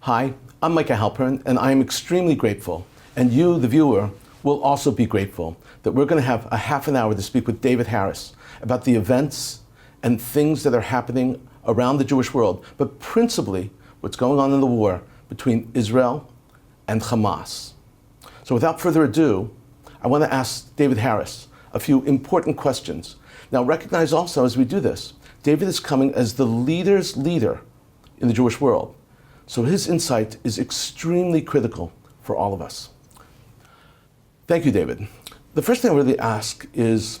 Hi, I'm Micah Halpern, and I am extremely grateful, and you, the viewer, will also be grateful that we're going to have a half an hour to speak with David Harris about the events and things that are happening around the Jewish world, but principally what's going on in the war between Israel and Hamas. So without further ado, I want to ask David Harris a few important questions. Now recognize also as we do this, David is coming as the leader's leader in the Jewish world. So his insight is extremely critical for all of us. Thank you, David. The first thing I really ask is,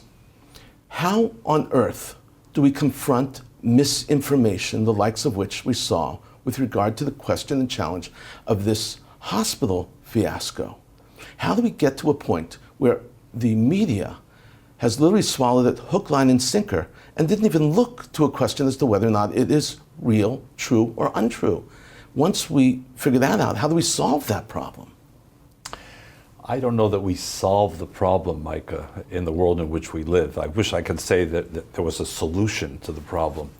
how on earth do we confront misinformation, the likes of which we saw with regard to the question and challenge of this hospital fiasco? How do we get to a point where the media has literally swallowed it hook, line, and sinker and didn't even look to a question as to whether or not it is real, true, or untrue? Once we figure that out, how do we solve that problem? I don't know that we solve the problem, Micah, in the world in which we live. I wish I could say that there was a solution to the problem.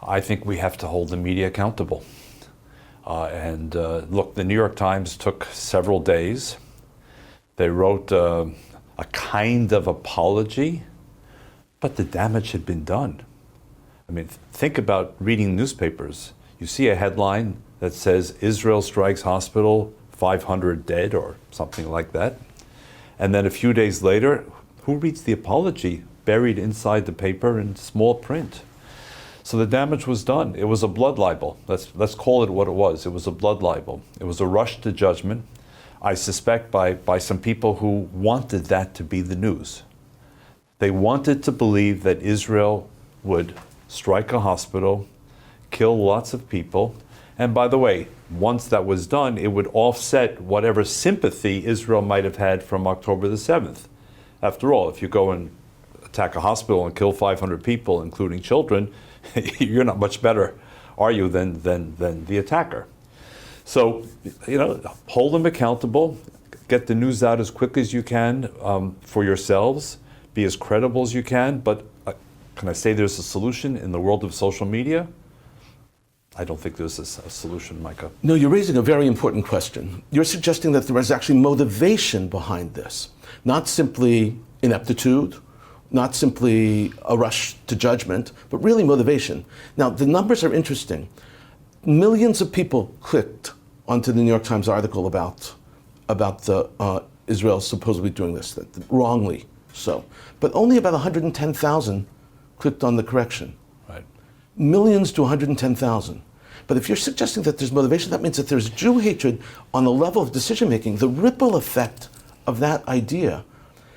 I think we have to hold the media accountable. Look, the New York Times took several days. They wrote a kind of apology, but the damage had been done. I mean, think about reading newspapers. You see a headline that says Israel strikes hospital, 500 dead or something like that. And then a few days later, who reads the apology buried inside the paper in small print? So the damage was done. It was a blood libel. Let's call it what it was. It was a blood libel. It was a rush to judgment, I suspect by some people who wanted that to be the news. They wanted to believe that Israel would strike a hospital, kill lots of people, and by the way, once that was done, it would offset whatever sympathy Israel might have had from October the 7th. After all, if you go and attack a hospital and kill 500 people, including children, you're not much better, are you, than the attacker? So, hold them accountable, get the news out as quickly as you can for yourselves, be as credible as you can, but can I say there's a solution in the world of social media? I don't think there's a solution, Micah. No, you're raising a very important question. You're suggesting that there is actually motivation behind this, not simply ineptitude, not simply a rush to judgment, but really motivation. Now, the numbers are interesting. Millions of people clicked onto the New York Times article about Israel supposedly doing this, wrongly so. But only about 110,000 clicked on the correction. Millions to 110,000. But if you're suggesting that there's motivation, that means that there's Jew hatred on the level of decision making. The ripple effect of that idea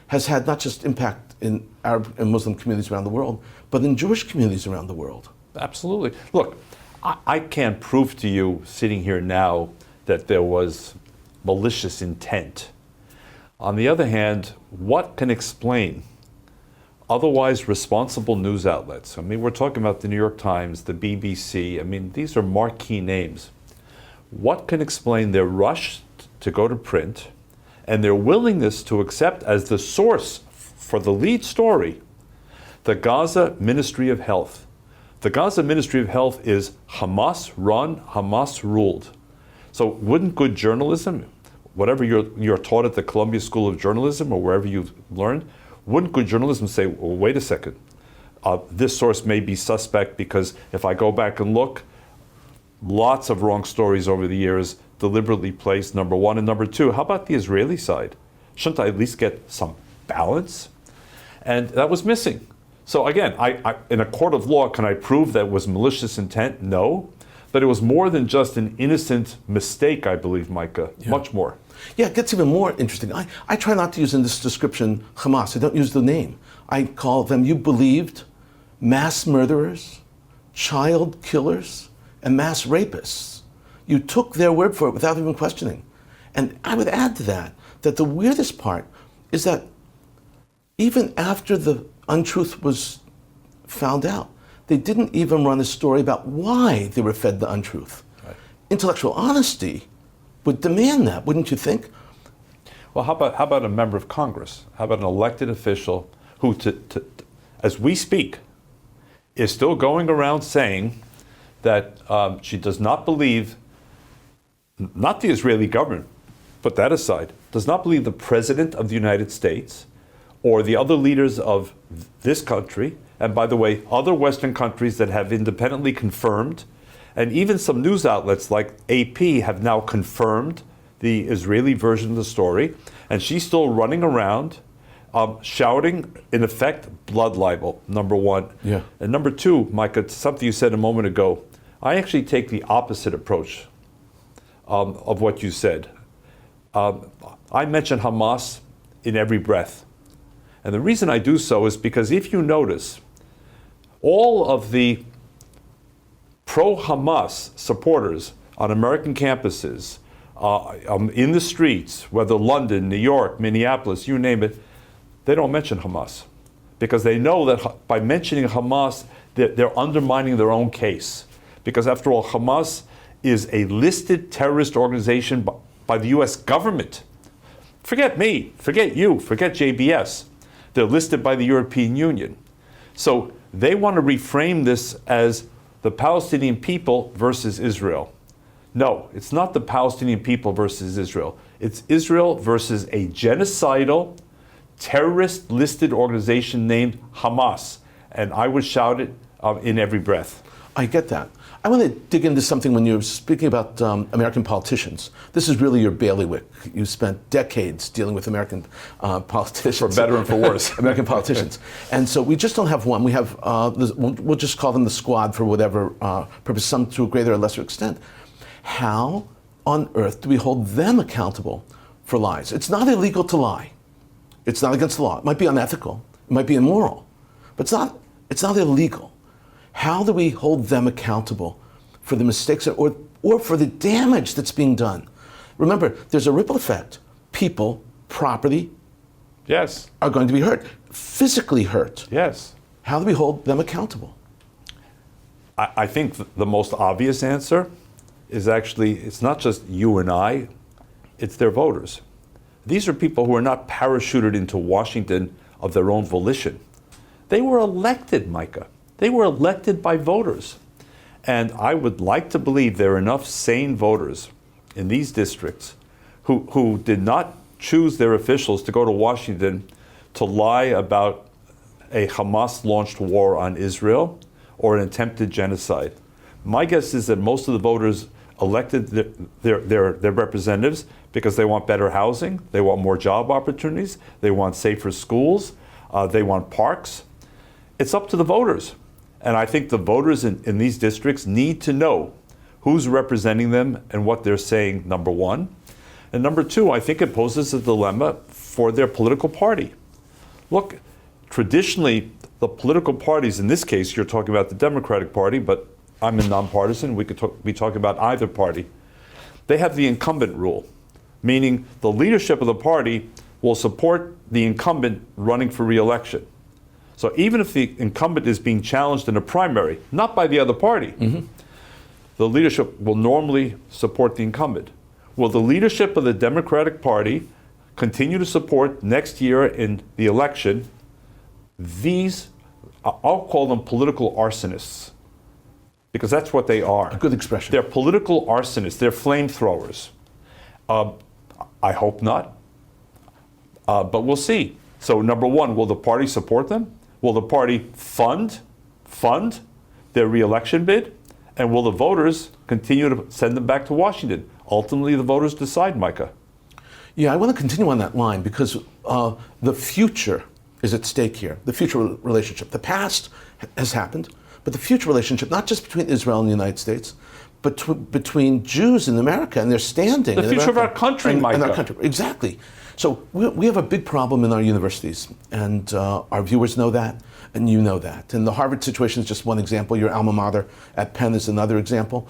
has had not just impact in Arab and Muslim communities around the world, but in Jewish communities around the world. Absolutely. Look, I can't prove to you sitting here now that there was malicious intent. On the other hand, what can explain otherwise responsible news outlets? I mean, we're talking about the New York Times, the BBC. I mean, these are marquee names. What can explain their rush to go to print and their willingness to accept as the source for the lead story the Gaza Ministry of Health? The Gaza Ministry of Health is Hamas run, Hamas ruled. So wouldn't good journalism, whatever you're taught at the Columbia School of Journalism or wherever you've learned, wouldn't good journalism say, well, wait a second, this source may be suspect because if I go back and look, lots of wrong stories over the years deliberately placed, number one. And number two, how about the Israeli side? Shouldn't I at least get some balance? And that was missing. So again, I in a court of law, can I prove that it was malicious intent? No. But it was more than just an innocent mistake, I believe, Micah. Yeah. Much more. Yeah, it gets even more interesting. I try not to use in this description Hamas. I don't use the name. I call them, you believed, mass murderers, child killers, and mass rapists. You took their word for it without even questioning. And I would add to that the weirdest part is that even after the untruth was found out, they didn't even run a story about why they were fed the untruth. Right. Intellectual honesty would demand that, wouldn't you think? Well, how about a member of Congress? How about an elected official who, as we speak, is still going around saying that she does not believe not the Israeli government, put that aside, does not believe the President of the United States or the other leaders of this country, and by the way, other Western countries that have independently confirmed, and even some news outlets like AP have now confirmed the Israeli version of the story, and she's still running around shouting, in effect, blood libel, number one. Yeah. And number two, Micah, something you said a moment ago, I actually take the opposite approach of what you said. I mention Hamas in every breath. And the reason I do so is because if you notice, all of the pro-Hamas supporters on American campuses, in the streets, whether London, New York, Minneapolis, you name it, they don't mention Hamas. Because they know that by mentioning Hamas, they're undermining their own case. Because after all, Hamas is a listed terrorist organization by the US government. Forget me, forget you, forget JBS. They're listed by the European Union. So they want to reframe this as the Palestinian people versus Israel. No, it's not the Palestinian people versus Israel. It's Israel versus a genocidal, terrorist-listed organization named Hamas. And I would shout it in every breath. I get that. I want to dig into something when you're speaking about American politicians. This is really your bailiwick. You spent decades dealing with American politicians. For better and for worse. American politicians. And so we just don't have one. We have, we'll just call them the squad for whatever purpose, some to a greater or lesser extent. How on earth do we hold them accountable for lies? It's not illegal to lie. It's not against the law. It might be unethical. It might be immoral. But it's not illegal. How do we hold them accountable for the mistakes or for the damage that's being done? Remember, there's a ripple effect. People, property, yes, are going to be hurt, physically hurt. Yes. How do we hold them accountable? I think the most obvious answer is actually, it's not just you and I, it's their voters. These are people who are not parachuted into Washington of their own volition. They were elected, Micah. They were elected by voters. And I would like to believe there are enough sane voters in these districts who did not choose their officials to go to Washington to lie about a Hamas-launched war on Israel or an attempted genocide. My guess is that most of the voters elected their representatives because they want better housing, they want more job opportunities, they want safer schools, they want parks. It's up to the voters. And I think the voters in these districts need to know who's representing them and what they're saying, number one. And number two, I think it poses a dilemma for their political party. Look, traditionally, the political parties, in this case, you're talking about the Democratic Party, but I'm a nonpartisan, we could be talking about either party. They have the incumbent rule, meaning the leadership of the party will support the incumbent running for re-election. So even if the incumbent is being challenged in a primary, not by the other party, the leadership will normally support the incumbent. Will the leadership of the Democratic Party continue to support next year in the election these, I'll call them political arsonists, because that's what they are. A good expression. They're political arsonists. They're flamethrowers. I hope not, but we'll see. So number one, will the party support them? Will the party fund their re-election bid? And will the voters continue to send them back to Washington? Ultimately, the voters decide, Micah. Yeah, I want to continue on that line because the future is at stake here, the future relationship. The past has happened, but the future relationship, not just between Israel and the United States, but between Jews in America and their standing. The future of our country, Micah. And our country, exactly. So we have a big problem in our universities, and our viewers know that, and you know that. And the Harvard situation is just one example. Your alma mater at Penn is another example.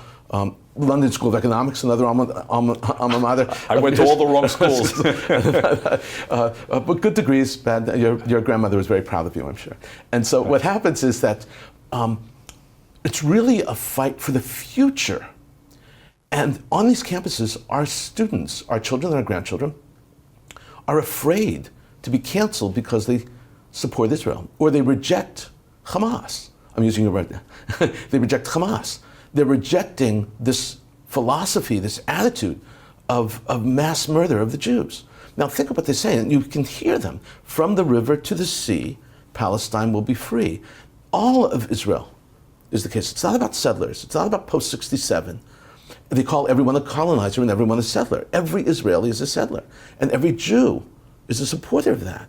London School of Economics, another alma mater. I went to all the wrong schools. But good degrees, bad. Your grandmother was very proud of you, I'm sure. And so what happens is that it's really a fight for the future. And on these campuses, our students, our children and our grandchildren, are afraid to be canceled because they support Israel or they reject Hamas. I'm using your word. They reject Hamas. They're rejecting this philosophy, this attitude of mass murder of the Jews. Now think of what they say, and you can hear them. From the river to the sea, Palestine will be free. All of Israel is the case. It's not about settlers. It's not about post-67. They call everyone a colonizer and everyone a settler. Every Israeli is a settler, and every Jew is a supporter of that.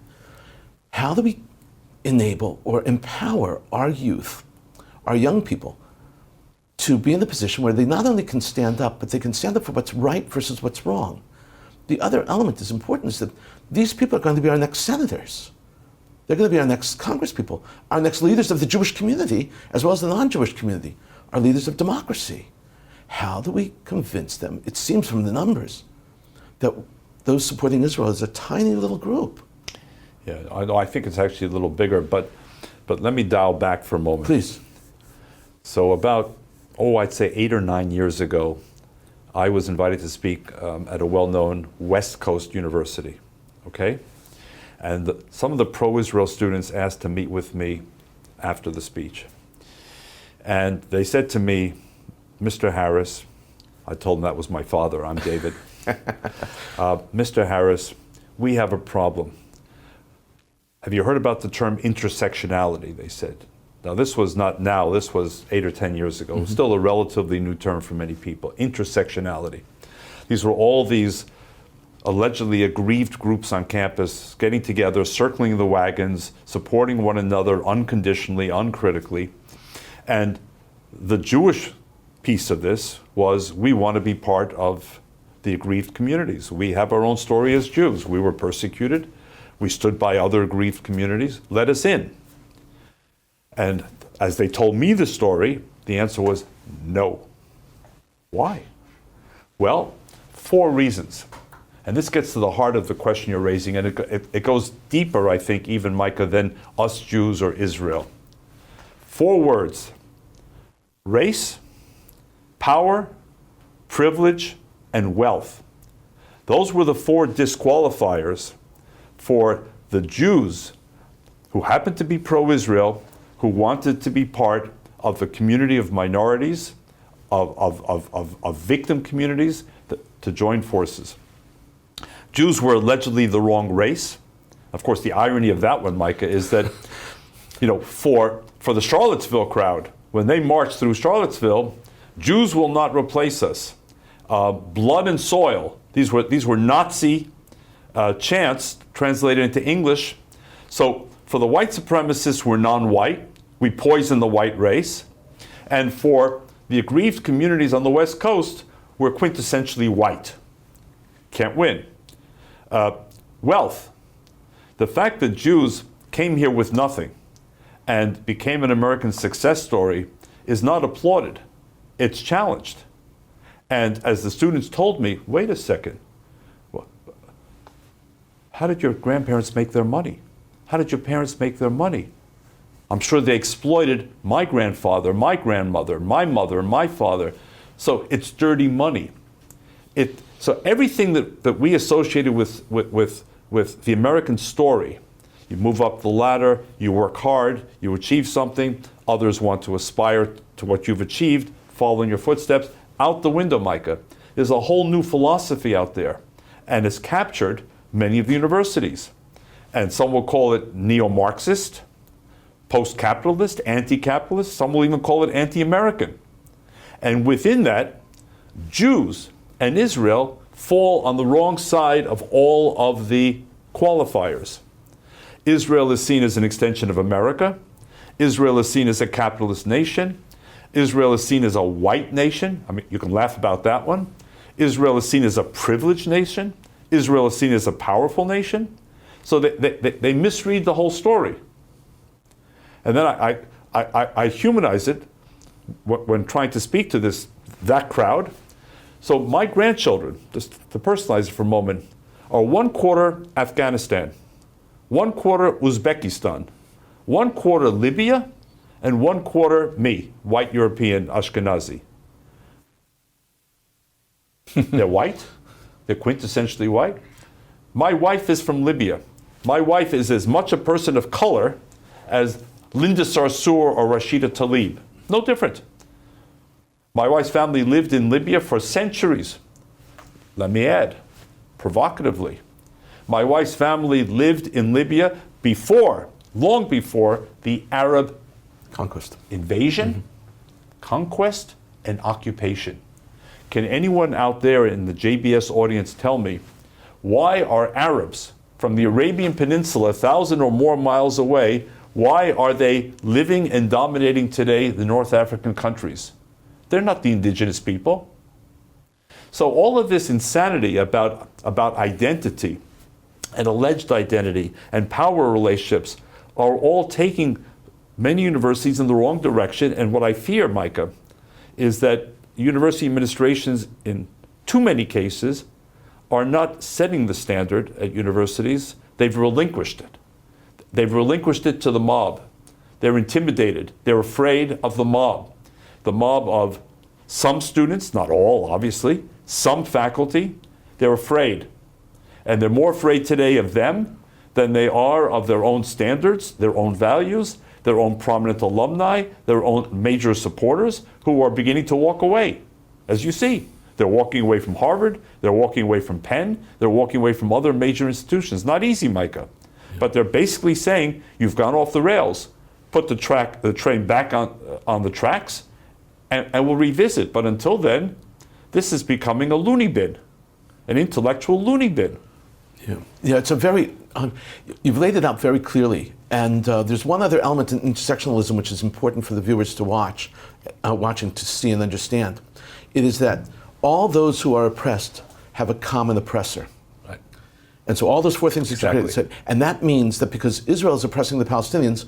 How do we enable or empower our youth, our young people, to be in the position where they not only can stand up, but they can stand up for what's right versus what's wrong? The other element is important, is that these people are going to be our next senators. They're going to be our next congresspeople, our next leaders of the Jewish community, as well as the non-Jewish community, our leaders of democracy. How do we convince them? It seems from the numbers that those supporting Israel is a tiny little group. Yeah, I think it's actually a little bigger, but let me dial back for a moment. Please. So about, I'd say 8 or 9 years ago, I was invited to speak at a well-known West Coast university, okay? And some of the pro-Israel students asked to meet with me after the speech. And they said to me, Mr. Harris, I told them that was my father, I'm David. Mr. Harris, we have a problem. Have you heard about the term intersectionality, they said. Now this was not now, this was 8 or 10 years ago. Mm-hmm. Still a relatively new term for many people, intersectionality. These were all these allegedly aggrieved groups on campus getting together, circling the wagons, supporting one another unconditionally, uncritically. And the Jewish piece of this was, we want to be part of the aggrieved communities. We have our own story as Jews. We were persecuted. We stood by other aggrieved communities. Let us in. And as they told me the story, the answer was no. Why? Well, 4 reasons. And this gets to the heart of the question you're raising, and it goes deeper, I think, even, Micah, than us Jews or Israel. 4 words: race, power, privilege, and wealth. Those were the 4 disqualifiers for the Jews who happened to be pro-Israel, who wanted to be part of the community of minorities, of victim communities, to join forces. Jews were allegedly the wrong race. Of course, the irony of that one, Micah, is that, for the Charlottesville crowd, when they marched through Charlottesville, Jews will not replace us. Blood and soil. These were Nazi chants translated into English. So for the white supremacists, we're non-white. We poison the white race. And for the aggrieved communities on the West Coast, we're quintessentially white. Can't win. Wealth. The fact that Jews came here with nothing and became an American success story is not applauded. It's challenged. And as the students told me, wait a second, how did your grandparents make their money? How did your parents make their money? I'm sure they exploited my grandfather, my grandmother, my mother, my father. So it's dirty money. So everything that we associated with the American story, you move up the ladder, you work hard, you achieve something, others want to aspire to what you've achieved, follow in your footsteps, out the window, Micah. There's a whole new philosophy out there, and it's captured many of the universities. And some will call it neo-Marxist, post-capitalist, anti-capitalist, some will even call it anti-American. And within that, Jews and Israel fall on the wrong side of all of the qualifiers. Israel is seen as an extension of America. Israel is seen as a capitalist nation. Israel is seen as a white nation. I mean, you can laugh about that one. Israel is seen as a privileged nation. Israel is seen as a powerful nation. So they misread the whole story. And then I humanize it when trying to speak to that crowd. So my grandchildren, just to personalize it for a moment, are 1/4 Afghanistan, 1/4 Uzbekistan, 1/4 Libya, and 1/4 me, white European Ashkenazi. They're white. They're quintessentially white. My wife is from Libya. My wife is as much a person of color as Linda Sarsour or Rashida Tlaib. No different. My wife's family lived in Libya for centuries. Let me add, provocatively, my wife's family lived in Libya long before the Arab Conquest. invasion, conquest, and occupation. Can anyone out there in the JBS audience tell me why are Arabs from the Arabian Peninsula, 1,000 or more miles away, why are they living and dominating today the North African countries? They're not the indigenous people. So all of this insanity about identity and alleged identity and power relationships are all taking many universities in the wrong direction. And what I fear, Micah, is that university administrations in too many cases are not setting the standard at universities. They've relinquished it. They've relinquished it to the mob. They're intimidated. They're afraid of the mob. The mob of some students, not all, obviously, some faculty. They're afraid. And they're more afraid today of them than they are of their own standards, their own values, their own prominent alumni, their own major supporters who are beginning to walk away. As you see, they're walking away from Harvard, they're walking away from Penn, they're walking away from other major institutions. Not easy, Micah. But they're basically saying, you've gone off the rails. Put the train back on the tracks, and we'll revisit. But until then, this is becoming a loony bin, an intellectual loony bin. Yeah, it's a very, you've laid it out very clearly. And there's one other element in intersectionalism which is important for the viewers to watching to see and understand. It is that all those who are oppressed have a common oppressor. Right. And so all those four things that you said, and that means that because Israel is oppressing the Palestinians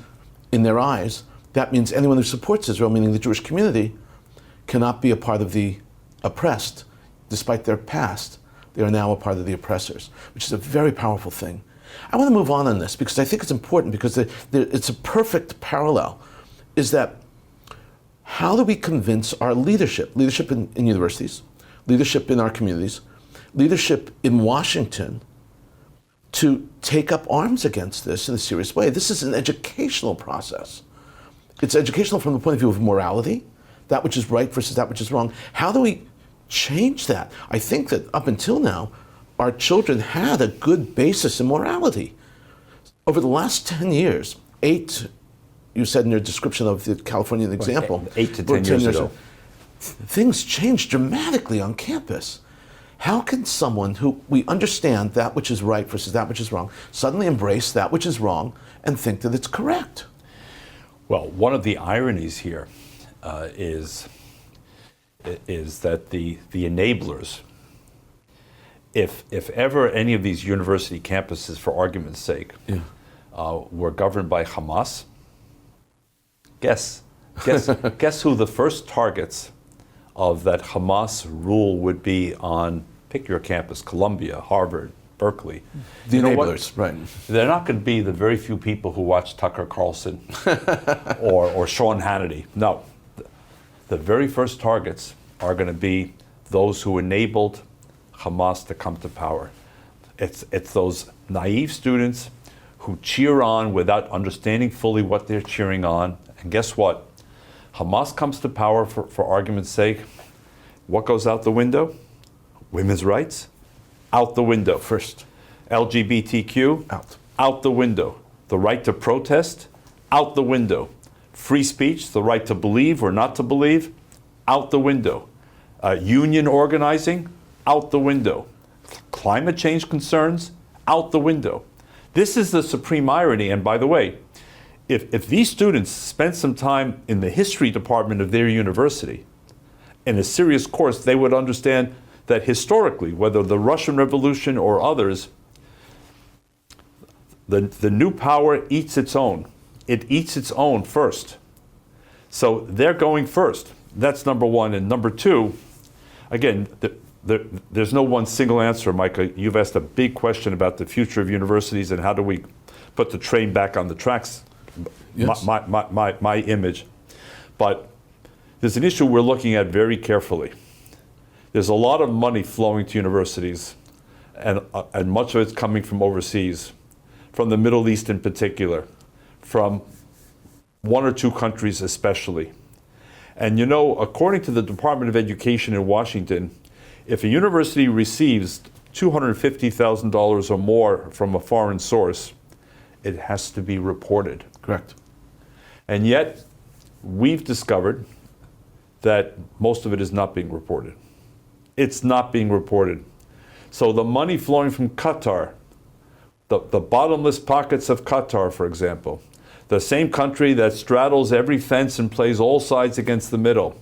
in their eyes, that means anyone who supports Israel, meaning the Jewish community, cannot be a part of the oppressed, despite their past. They are now a part of the oppressors, which is a very powerful thing. I want to move on this because I think it's important because it's a perfect parallel, is that how do we convince our leadership in universities, leadership in our communities, leadership in Washington to take up arms against this in a serious way? This is an educational process. It's educational from the point of view of morality, that which is right versus that which is wrong. How do we change that? I think that up until now, our children had a good basis in morality. Over the last 10 years, you said in your description of the Californian example, 8 to 10 years ago, things changed dramatically on campus. How can someone who we understand that which is right versus that which is wrong suddenly embrace that which is wrong and think that it's correct? Well, one of the ironies here is that the enablers, if ever any of these university campuses, for argument's sake, were governed by Hamas, guess who the first targets of that Hamas rule would be on, pick your campus, Columbia, Harvard, Berkeley. The enablers, right. They're not going to be the very few people who watch Tucker Carlson or Sean Hannity. No. The very first targets are going to be those who enabled Hamas to come to power. It's those naive students who cheer on without understanding fully what they're cheering on. And guess what? Hamas comes to power, for argument's sake. What goes out the window? Women's rights? Out the window. First. LGBTQ? Out the window. The right to protest? Out the window. Free speech, the right to believe or not to believe? Out the window. Union organizing? Out the window. Climate change concerns? Out the window. This is the supreme irony. And by the way, if these students spent some time in the history department of their university, in a serious course, they would understand that historically, whether the Russian Revolution or others, the new power eats its own. It eats its own first. So they're going first. That's number one. And number two, again, there's no one single answer, Micah. You've asked a big question about the future of universities and how do we put the train back on the tracks. Yes. My image. But there's an issue we're looking at very carefully. There's a lot of money flowing to universities, and much of it's coming from overseas, from the Middle East in particular, from one or two countries especially. And you know, according to the Department of Education in Washington, if a university receives $250,000 or more from a foreign source, it has to be reported. Correct. And yet, we've discovered that most of it is not being reported. It's not being reported. So the money flowing from Qatar, the bottomless pockets of Qatar, for example, the same country that straddles every fence and plays all sides against the middle,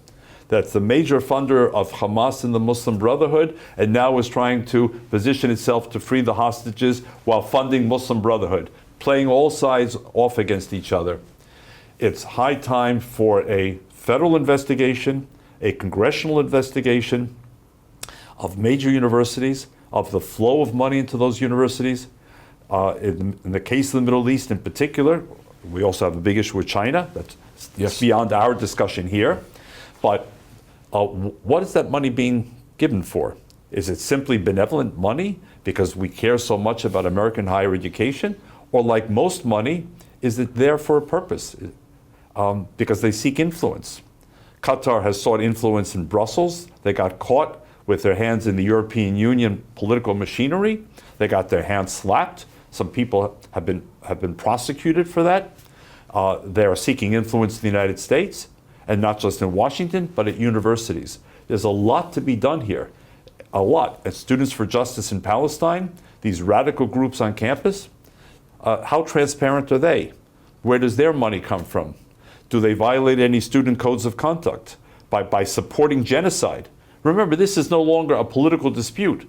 that's the major funder of Hamas and the Muslim Brotherhood, and now is trying to position itself to free the hostages while funding Muslim Brotherhood, playing all sides off against each other. It's high time for a federal investigation, a congressional investigation of major universities, of the flow of money into those universities. In the case of the Middle East in particular, we also have a big issue with China. That's beyond our discussion here. But what is that money being given for? Is it simply benevolent money because we care so much about American higher education? Or like most money, is it there for a purpose? Because they seek influence. Qatar has sought influence in Brussels. They got caught with their hands in the European Union political machinery. They got their hands slapped. Some people have been prosecuted for that. They are seeking influence in the United States, and not just in Washington, but at universities. There's a lot to be done here, a lot. At Students for Justice in Palestine, these radical groups on campus, how transparent are they? Where does their money come from? Do they violate any student codes of conduct by supporting genocide? Remember, this is no longer a political dispute.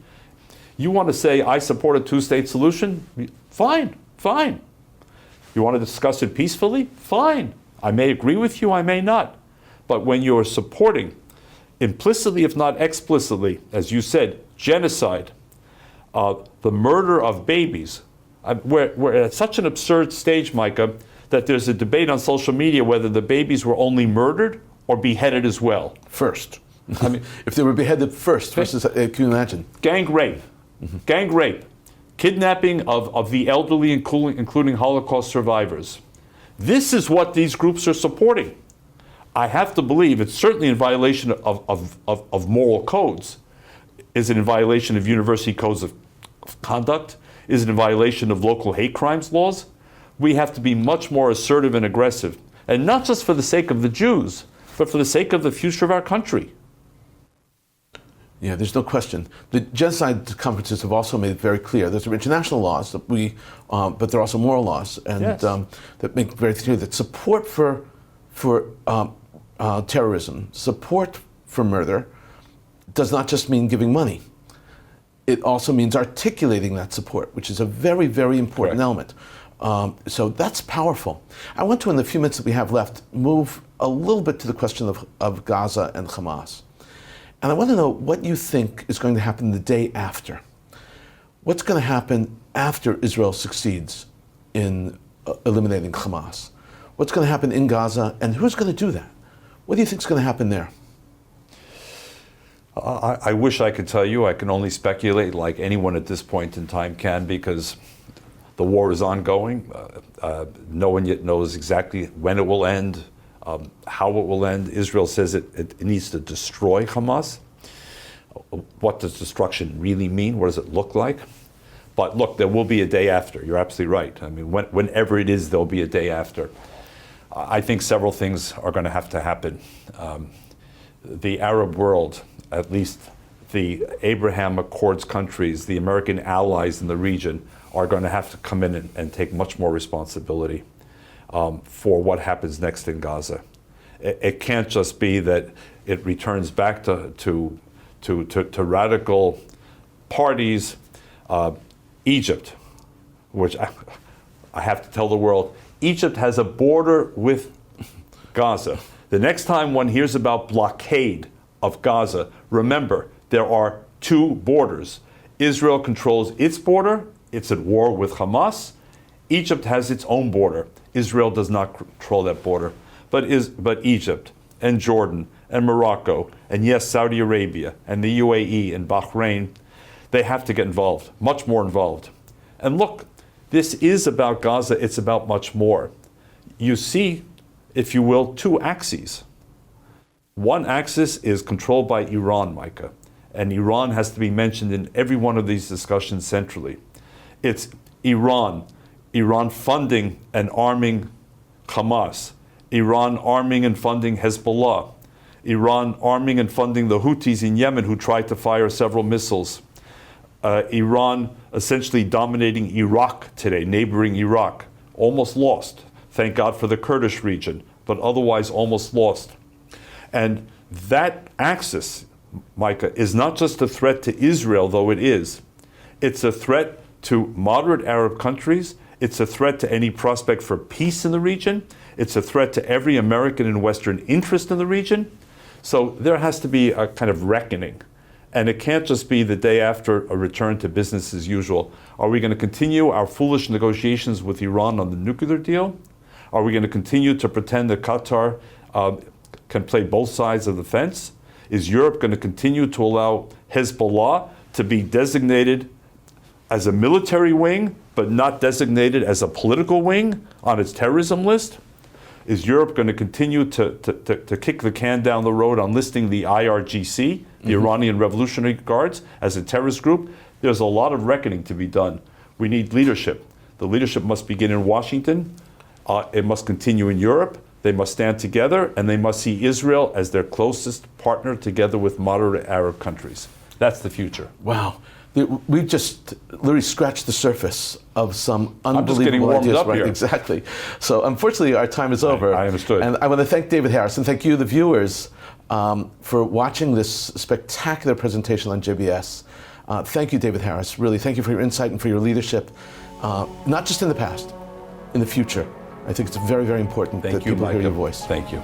You want to say, I support a two-state solution? Fine, fine. You want to discuss it peacefully? Fine. I may agree with you, I may not. But when you're supporting, implicitly if not explicitly, as you said, genocide, the murder of babies, we're at such an absurd stage, Micah, that there's a debate on social media whether the babies were only murdered or beheaded as well. First. I mean, if they were beheaded first, versus, can you imagine? Gang rape. Gang rape. Kidnapping of the elderly, including Holocaust survivors. This is what these groups are supporting. I have to believe it's certainly in violation of moral codes. Is it in violation of university codes of conduct? Is it in violation of local hate crimes laws? We have to be much more assertive and aggressive. And not just for the sake of the Jews, but for the sake of the future of our country. Yeah, there's no question. The genocide conferences have also made it very clear. There's international laws that but there are also moral laws, and yes. That make very clear that support for terrorism, support for murder, does not just mean giving money. It also means articulating that support, which is a very, very important Correct. element. So that's powerful. I want to, in the few minutes that we have left, move a little bit to the question of Gaza and Hamas. And I want to know what you think is going to happen the day after. What's going to happen after Israel succeeds in eliminating Hamas? What's going to happen in Gaza, and who's going to do that? What do you think is going to happen there? I wish I could tell you. I can only speculate like anyone at this point in time can, because the war is ongoing. No one yet knows exactly when it will end, how it will end. Israel says it needs to destroy Hamas. What does destruction really mean? What does it look like? But look, there will be a day after. You're absolutely right. I mean, whenever it is, there'll be a day after. I think several things are going to have to happen. The Arab world, at least the Abraham Accords countries, the American allies in the region, are going to have to come in and take much more responsibility for what happens next in Gaza. It can't just be that it returns back to radical parties. Egypt, which I have to tell the world, Egypt has a border with Gaza. The next time one hears about blockade of Gaza, remember, there are two borders. Israel controls its border. It's at war with Hamas. Egypt has its own border. Israel does not control that border. But Egypt and Jordan and Morocco and yes, Saudi Arabia and the UAE and Bahrain, they have to get involved, much more involved. And look, this is about Gaza. It's about much more. You see, if you will, two axes. One axis is controlled by Iran, Micah, and Iran has to be mentioned in every one of these discussions centrally. It's Iran funding and arming Hamas, Iran arming and funding Hezbollah, Iran arming and funding the Houthis in Yemen who tried to fire several missiles, Iran essentially dominating Iraq today, neighboring Iraq, almost lost. Thank God for the Kurdish region, but otherwise almost lost. And that axis, Micah, is not just a threat to Israel, though it is. It's a threat to moderate Arab countries. It's a threat to any prospect for peace in the region. It's a threat to every American and Western interest in the region. So there has to be a kind of reckoning. And it can't just be the day after a return to business as usual. Are we going to continue our foolish negotiations with Iran on the nuclear deal? Are we going to continue to pretend that Qatar can play both sides of the fence? Is Europe going to continue to allow Hezbollah to be designated as a military wing, but not designated as a political wing on its terrorism list? Is Europe going to continue to kick the can down the road on listing the IRGC, the Iranian Revolutionary Guards, as a terrorist group? There's a lot of reckoning to be done. We need leadership. The leadership must begin in Washington. It must continue in Europe. They must stand together, and they must see Israel as their closest partner together with moderate Arab countries. That's the future. Wow. We just literally scratched the surface of some unbelievable I'm just getting warmed ideas. up here. Exactly. So unfortunately, our time is over. I understood. And I want to thank David Harris and thank you, the viewers, for watching this spectacular presentation on JBS. Thank you, David Harris. Really, thank you for your insight and for your leadership, not just in the past, in the future. I think it's very, very important that people hear your voice. Thank you.